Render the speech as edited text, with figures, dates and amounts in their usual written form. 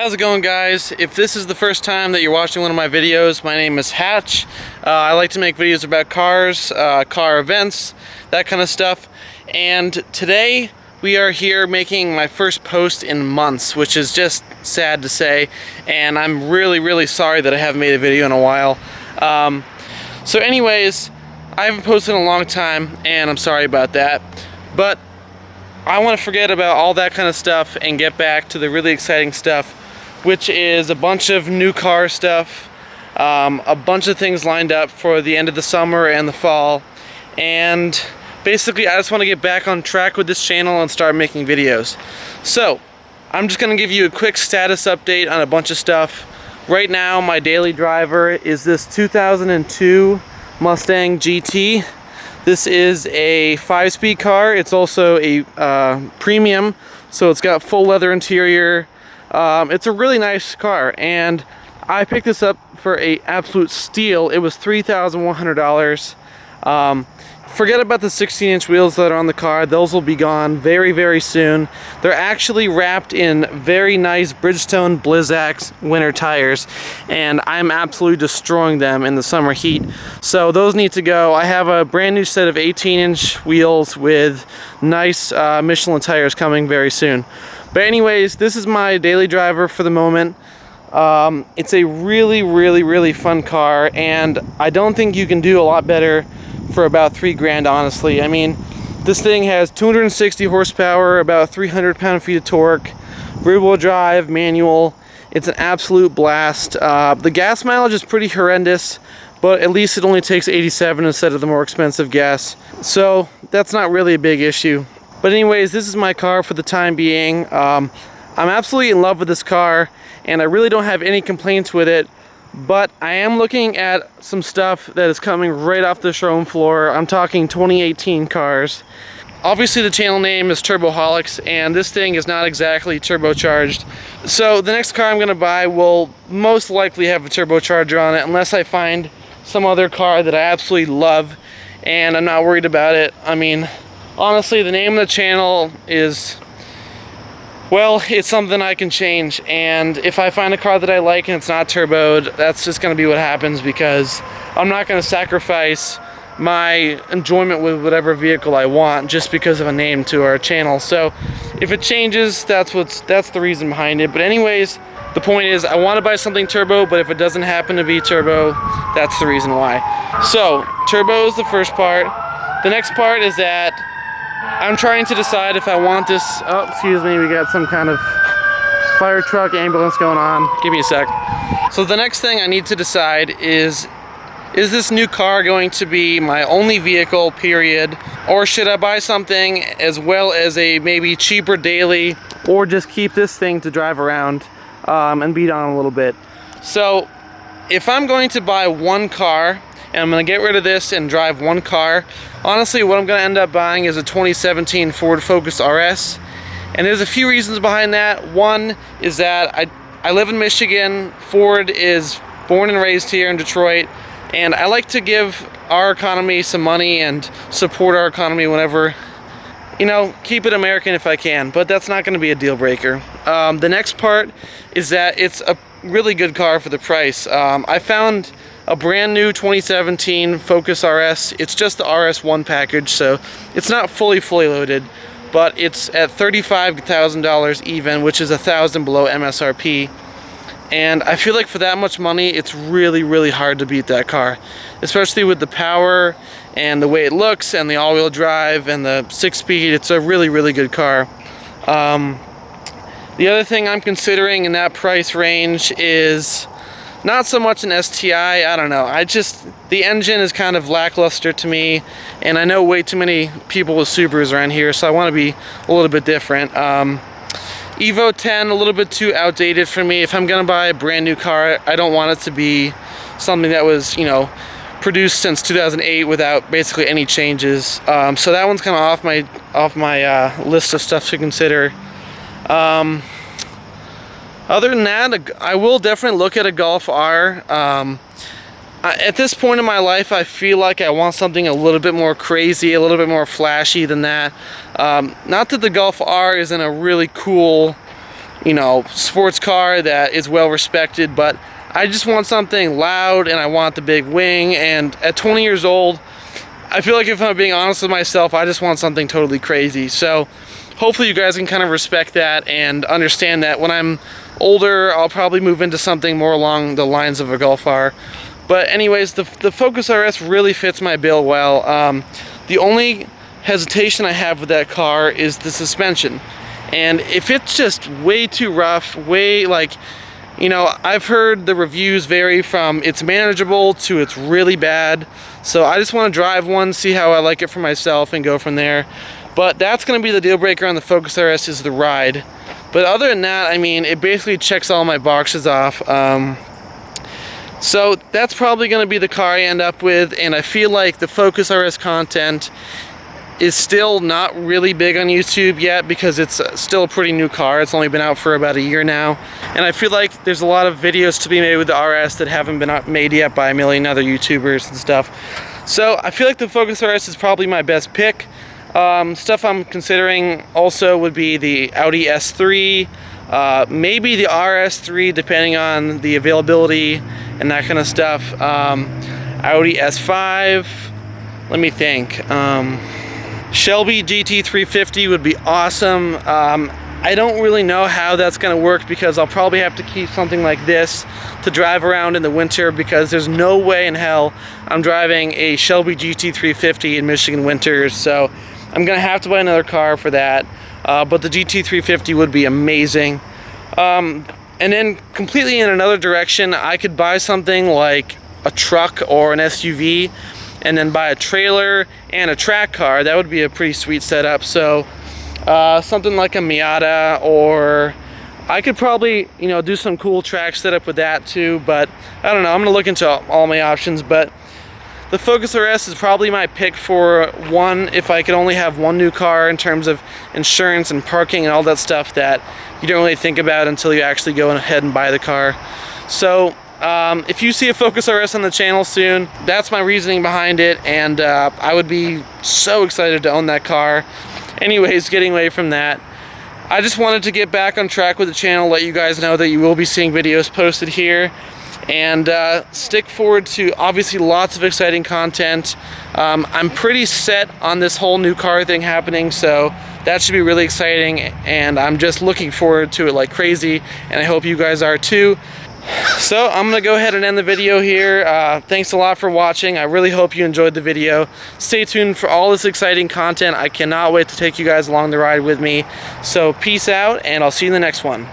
how's it going, guys? If this is the first time that you're watching one of my videos, my name is Hatch. I like to make videos about cars, car events, that kind of stuff. And today we are here making my first post in months, which is just sad to say. And I'm really sorry that I haven't made a video in a while. So anyways, I haven't posted in a long time, and I'm sorry about that. But I want to forget about all that kind of stuff and get back to the really exciting stuff, which is a bunch of new car stuff, a bunch of things lined up for the end of the summer and the fall, and basically I just want to get back on track with this channel and start making videos. So I'm just going to give you a quick status update on a bunch of stuff. Right now my daily driver is this 2002 Mustang GT. This is a 5-speed car. It's also a premium, so it's got full leather interior. It's a really nice car, and I picked this up for a absolute steal. It was $3,100. Forget about the 16-inch wheels that are on the car. Those will be gone very soon. They're actually wrapped in very nice Bridgestone Blizzak winter tires, and I'm absolutely destroying them in the summer heat. So those need to go. I have a brand new set of 18-inch wheels with nice Michelin tires coming very soon. But anyways, this is my daily driver for the moment. It's a really fun car, and I don't think you can do a lot better for about $3 grand, honestly. I mean, this thing has 260 horsepower, about 300 pound-feet of torque, rear-wheel drive, manual. It's an absolute blast. The gas mileage is pretty horrendous, but at least it only takes 87 instead of the more expensive gas, so that's not really a big issue. But anyways, this is my car for the time being. I'm absolutely in love with this car, and I really don't have any complaints with it. But I am looking at some stuff that is coming right off the showroom floor. I'm talking 2018 cars. Obviously the channel name is Turboholics, and this thing is not exactly turbocharged. So the next car I'm going to buy will most likely have a turbocharger on it, unless I find some other car that I absolutely love and I'm not worried about it. I mean, honestly, the name of the channel is, well, it's something I can change, and if I find a car that I like and it's not turboed, that's just going to be what happens, because I'm not going to sacrifice my enjoyment with whatever vehicle I want just because of a name to our channel. So if it changes, that's the reason behind it. But anyways, the point is I want to buy something turbo, but if it doesn't happen to be turbo, that's the reason why. So turbo is the first part. The next part is that I'm trying to decide if I want this. Oh, excuse me, we got some kind of fire truck, ambulance going on. Give me a sec. So the next thing I need to decide is this new car going to be my only vehicle, period? Or should I buy something as well as a maybe cheaper daily, or just keep this thing to drive around and beat on a little bit? So if I'm going to buy one car, and I'm going to get rid of this and drive one car, honestly what I'm going to end up buying is a 2017 Ford Focus RS. And there's a few reasons behind that. One is that I live in Michigan. Ford is born and raised here in Detroit, and I like to give our economy some money and support our economy whenever, you know, keep it American if I can, but that's not going to be a deal breaker. The next part is that it's a really good car for the price. I found a brand new 2017 Focus RS. It's just the RS1 package, so it's not fully loaded, but it's at $35,000 even, which is $1,000 below MSRP. And I feel like for that much money, it's really hard to beat that car, especially with the power and the way it looks and the all-wheel drive and the 6-speed. It's a really good car. The other thing I'm considering in that price range is not so much an STI. I don't know. The engine is kind of lackluster to me, and I know way too many people with Subarus around here, so I want to be a little bit different. Evo 10, a little bit too outdated for me. If I'm going to buy a brand new car, I don't want it to be something that was, you know, produced since 2008 without basically any changes. So that one's kind of off my list of stuff to consider. Other than that, I will definitely look at a Golf R. At this point in my life, I feel like I want something a little bit more crazy, a little bit more flashy than that. Not that the Golf R isn't a really cool, you know, sports car that is well respected, but I just want something loud and I want the big wing. And at 20 years old, I feel like if I'm being honest with myself, I just want something totally crazy. So hopefully you guys can kind of respect that and understand that when I'm older, I'll probably move into something more along the lines of a Golf R. But anyways, the Focus RS really fits my bill well. The only hesitation I have with that car is the suspension. And if it's just way too rough, you know, I've heard the reviews vary from it's manageable to it's really bad. So I just want to drive one, see how I like it for myself, and go from there. But that's going to be the deal breaker on the Focus RS, is the ride. But other than that, I mean, it basically checks all my boxes off. So that's probably going to be the car I end up with, and I feel like the Focus RS content is still not really big on YouTube yet because it's still a pretty new car. It's only been out for about a year now, and I feel like there's a lot of videos to be made with the RS that haven't been made yet by a million other YouTubers and stuff. So I feel like the Focus RS is probably my best pick. Stuff I'm considering also would be the Audi S3, maybe the RS3 depending on the availability and that kind of stuff. Audi S5, let me think. Shelby GT350 would be awesome. I don't really know how that's going to work because I'll probably have to keep something like this to drive around in the winter, because there's no way in hell I'm driving a Shelby GT350 in Michigan winters. So I'm going to have to buy another car for that. But the GT350 would be amazing. And then completely in another direction, I could buy something like a truck or an SUV, and then buy a trailer and a track car. That would be a pretty sweet setup. So something like a Miata, or I could probably, you know, do some cool track setup with that too. But I don't know, I'm gonna look into all my options. But the Focus RS is probably my pick for one, if I could only have one new car, in terms of insurance and parking and all that stuff that you don't really think about until you actually go ahead and buy the car. So if you see a Focus RS on the channel soon, that's my reasoning behind it, and I would be so excited to own that car. Anyways, getting away from that, I just wanted to get back on track with the channel, let you guys know that you will be seeing videos posted here, and stick forward to obviously lots of exciting content. I'm pretty set on this whole new car thing happening, so that should be really exciting, and I'm just looking forward to it like crazy, and I hope you guys are too. So I'm gonna go ahead and end the video here. Thanks a lot for watching. I really hope you enjoyed the video. Stay tuned for all this exciting content. I cannot wait to take you guys along the ride with me. So peace out, and I'll see you in the next one.